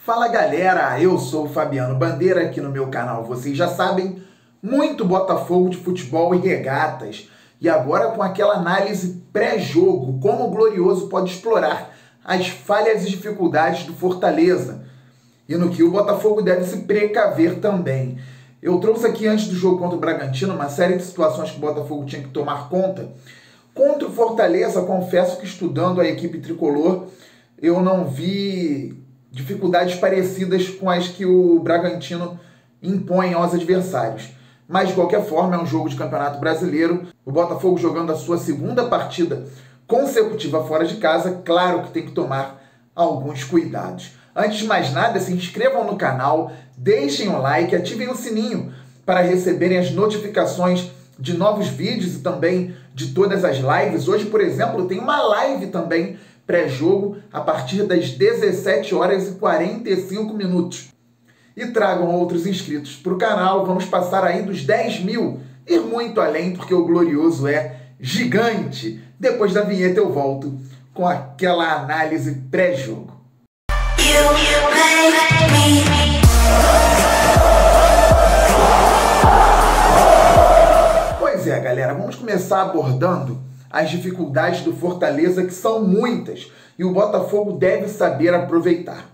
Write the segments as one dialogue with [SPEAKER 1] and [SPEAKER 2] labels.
[SPEAKER 1] Fala galera, eu sou o Fabiano Bandeira aqui no meu canal, vocês já sabem, muito Botafogo de futebol e regatas. E agora com aquela análise pré-jogo, como o Glorioso pode explorar as falhas e dificuldades do Fortaleza. E no que o Botafogo deve se precaver também. Eu trouxe aqui antes do jogo contra o Bragantino uma série de situações que o Botafogo tinha que tomar conta. Contra o Fortaleza, confesso que estudando a equipe tricolor, eu não vi dificuldades parecidas com as que o Bragantino impõe aos adversários. Mas, de qualquer forma, é um jogo de Campeonato Brasileiro. O Botafogo jogando a sua segunda partida consecutiva fora de casa, claro que tem que tomar alguns cuidados. Antes de mais nada, se inscrevam no canal, deixem o like, ativem o sininho para receberem as notificações de novos vídeos e também de todas as lives. Hoje, por exemplo, tem uma live também pré-jogo a partir das 17h45. E tragam outros inscritos para o canal. Vamos passar aí dos 10 mil, ir muito além, porque o Glorioso é gigante. Depois da vinheta eu volto com aquela análise pré-jogo. Pois é, galera, vamos começar abordando as dificuldades do Fortaleza, que são muitas, e o Botafogo deve saber aproveitar.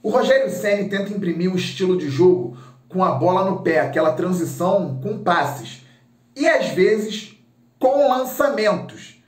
[SPEAKER 1] O Rogério Ceni tenta imprimir um estilo de jogo com a bola no pé, aquela transição com passes, e às vezes com lançamentos.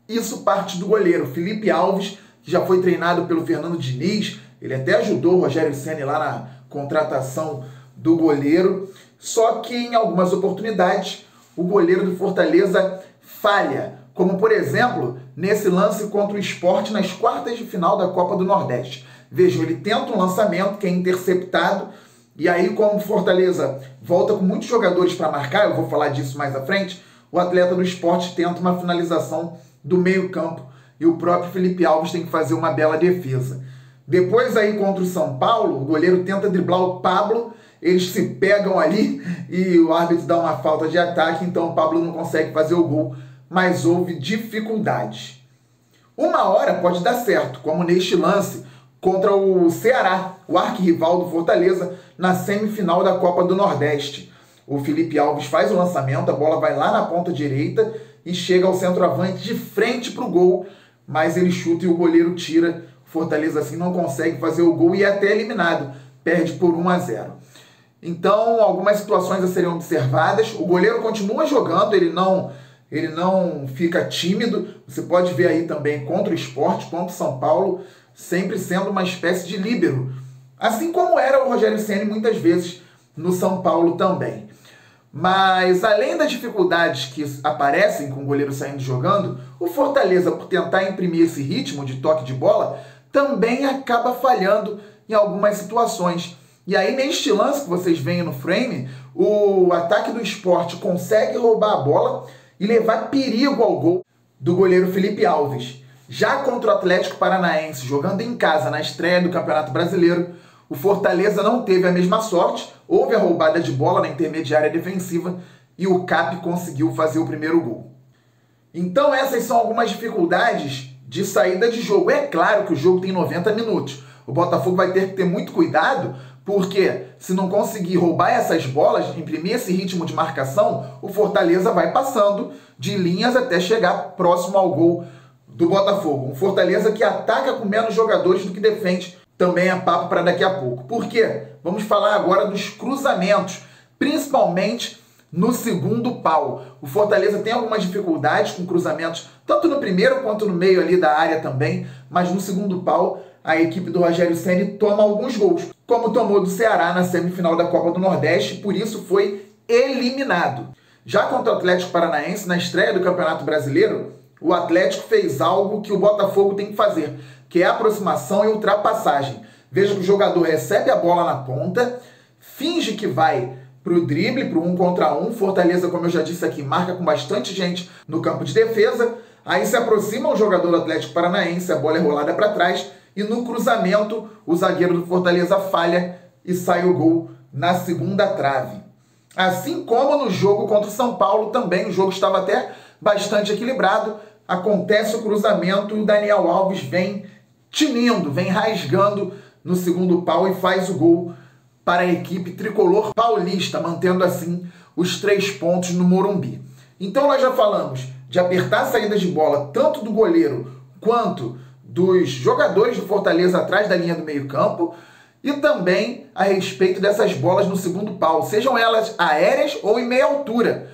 [SPEAKER 1] Isso parte do goleiro Felipe Alves, que já foi treinado pelo Fernando Diniz, ele até ajudou o Rogério Ceni lá na contratação do goleiro, só que em algumas oportunidades o goleiro do Fortaleza falha, como por exemplo, nesse lance contra o Sport nas quartas de final da Copa do Nordeste. Vejam, ele tenta um lançamento que é interceptado, e aí como o Fortaleza volta com muitos jogadores para marcar, eu vou falar disso mais à frente, o atleta do Sport tenta uma finalização do meio campo, e o próprio Felipe Alves tem que fazer uma bela defesa. Depois aí contra o São Paulo, o goleiro tenta driblar o Pablo, eles se pegam ali e o árbitro dá uma falta de ataque, então o Pablo não consegue fazer o gol, mas houve dificuldades. Uma hora pode dar certo, como neste lance contra o Ceará, o arquirrival do Fortaleza, na semifinal da Copa do Nordeste. O Felipe Alves faz o lançamento, a bola vai lá na ponta direita e chega ao centroavante de frente para o gol, mas ele chuta e o goleiro tira. O Fortaleza assim não consegue fazer o gol e é até eliminado, perde por 1-0. Então, algumas situações a serem observadas. O goleiro continua jogando, ele não fica tímido. Você pode ver aí também contra o Sport, contra o São Paulo, sempre sendo uma espécie de líbero. Assim como era o Rogério Ceni muitas vezes no São Paulo também. Mas, além das dificuldades que aparecem com o goleiro saindo jogando, o Fortaleza, por tentar imprimir esse ritmo de toque de bola, também acaba falhando em algumas situações. E aí, neste lance que vocês veem no frame, o ataque do Sport consegue roubar a bola e levar perigo ao gol do goleiro Felipe Alves. Já contra o Atlético Paranaense, jogando em casa na estreia do Campeonato Brasileiro, o Fortaleza não teve a mesma sorte, houve a roubada de bola na intermediária defensiva e o Cap conseguiu fazer o primeiro gol. Então essas são algumas dificuldades de saída de jogo. É claro que o jogo tem 90 minutos. O Botafogo vai ter que ter muito cuidado, porque se não conseguir roubar essas bolas, imprimir esse ritmo de marcação, o Fortaleza vai passando de linhas até chegar próximo ao gol do Botafogo. Um Fortaleza que ataca com menos jogadores do que defende. Também é papo para daqui a pouco. Por quê? Vamos falar agora dos cruzamentos, principalmente no segundo pau. O Fortaleza tem algumas dificuldades com cruzamentos, tanto no primeiro quanto no meio ali da área também, mas no segundo pau a equipe do Rogério Ceni toma alguns gols, como tomou do Ceará na semifinal da Copa do Nordeste, por isso foi eliminado. Já contra o Atlético Paranaense, na estreia do Campeonato Brasileiro, o Atlético fez algo que o Botafogo tem que fazer, que é a aproximação e ultrapassagem. Veja que o jogador recebe a bola na ponta, finge que vai para o drible, para o 1 contra 1. Fortaleza, como eu já disse aqui, marca com bastante gente no campo de defesa. Aí se aproxima o jogador do Atlético Paranaense, a bola é rolada para trás e no cruzamento o zagueiro do Fortaleza falha e sai o gol na segunda trave. Assim como no jogo contra o São Paulo também, o jogo estava até bastante equilibrado, acontece o cruzamento e o Daniel Alves vem tinindo, vem rasgando no segundo pau e faz o gol para a equipe tricolor paulista, mantendo assim os 3 pontos no Morumbi. Então nós já falamos de apertar a saída de bola, tanto do goleiro quanto dos jogadores do Fortaleza atrás da linha do meio-campo, e também a respeito dessas bolas no segundo pau, sejam elas aéreas ou em meia altura.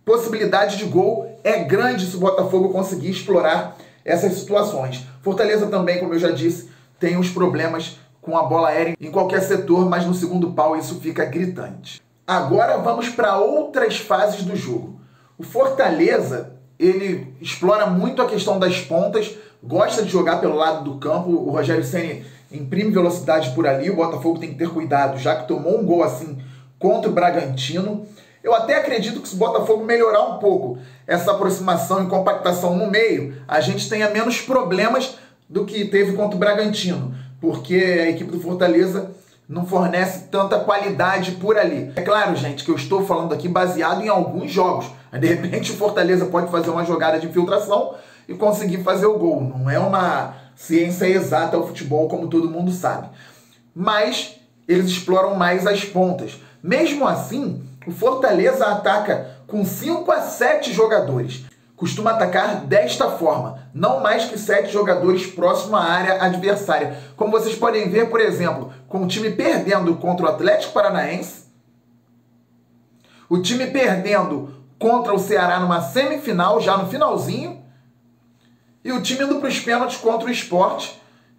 [SPEAKER 1] Possibilidade de gol é grande se o Botafogo conseguir explorar essas situações. Fortaleza também, como eu já disse, tem os problemas com a bola aérea em qualquer setor, mas no segundo pau isso fica gritante. Agora vamos para outras fases do jogo. O Fortaleza, ele explora muito a questão das pontas, gosta de jogar pelo lado do campo. O Rogério Ceni imprime velocidade por ali, o Botafogo tem que ter cuidado, já que tomou um gol assim contra o Bragantino. Eu até acredito que se o Botafogo melhorar um pouco essa aproximação e compactação no meio, a gente tenha menos problemas do que teve contra o Bragantino, porque a equipe do Fortaleza não fornece tanta qualidade por ali. É claro, gente, que eu estou falando aqui baseado em alguns jogos. De repente o Fortaleza pode fazer uma jogada de infiltração e conseguir fazer o gol. Não é uma ciência exata ao futebol, como todo mundo sabe. Mas eles exploram mais as pontas. Mesmo assim, o Fortaleza ataca com 5 a 7 jogadores. Costuma atacar desta forma, não mais que 7 jogadores próximo à área adversária. Como vocês podem ver, por exemplo, com o time perdendo contra o Atlético Paranaense, o time perdendo contra o Ceará numa semifinal, já no finalzinho, e o time indo para os pênaltis contra o Sport.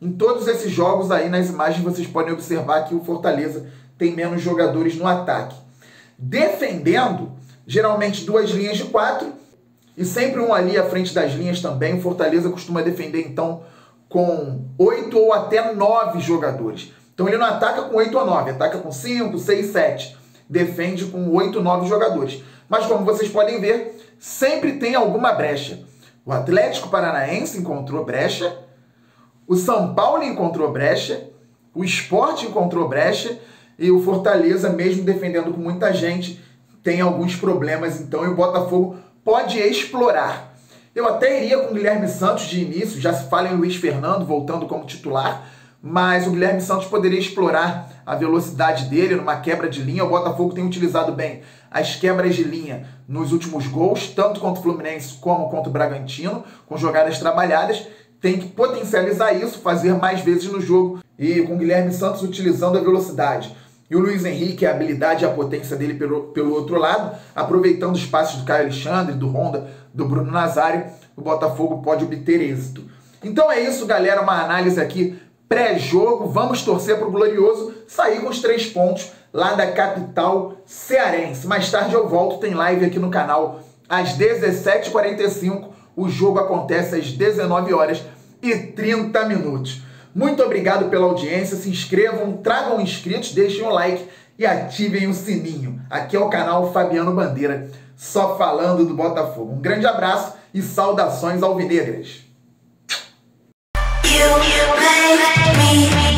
[SPEAKER 1] Em todos esses jogos aí, nas imagens, vocês podem observar que o Fortaleza tem menos jogadores no ataque. Defendendo, geralmente 2 linhas de 4, e sempre um ali à frente das linhas também. O Fortaleza costuma defender, então, com 8 ou até 9 jogadores. Então ele não ataca com 8 ou 9, ataca com 5, 6, 7. Defende com 8 ou 9 jogadores. Mas como vocês podem ver, sempre tem alguma brecha. O Atlético Paranaense encontrou brecha, o São Paulo encontrou brecha, o Sport encontrou brecha, e o Fortaleza, mesmo defendendo com muita gente, tem alguns problemas, então, e o Botafogo pode explorar. Eu até iria com o Guilherme Santos de início, já se fala em Luiz Fernando voltando como titular, mas o Guilherme Santos poderia explorar a velocidade dele numa quebra de linha. O Botafogo tem utilizado bem as quebras de linha nos últimos gols, tanto contra o Fluminense como contra o Bragantino, com jogadas trabalhadas. Tem que potencializar isso, fazer mais vezes no jogo, e com o Guilherme Santos utilizando a velocidade. E o Luiz Henrique, a habilidade e a potência dele pelo outro lado, aproveitando os passes do Caio Alexandre, do Honda, do Bruno Nazário, o Botafogo pode obter êxito. Então é isso, galera, uma análise aqui pré-jogo. Vamos torcer para o Glorioso sair com os 3 pontos lá da capital cearense. Mais tarde eu volto, tem live aqui no canal às 17h45. O jogo acontece às 19h30. Muito obrigado pela audiência, se inscrevam, tragam inscritos, deixem o like e ativem o sininho. Aqui é o canal Fabiano Bandeira, só falando do Botafogo. Um grande abraço e saudações alvinegras. You make me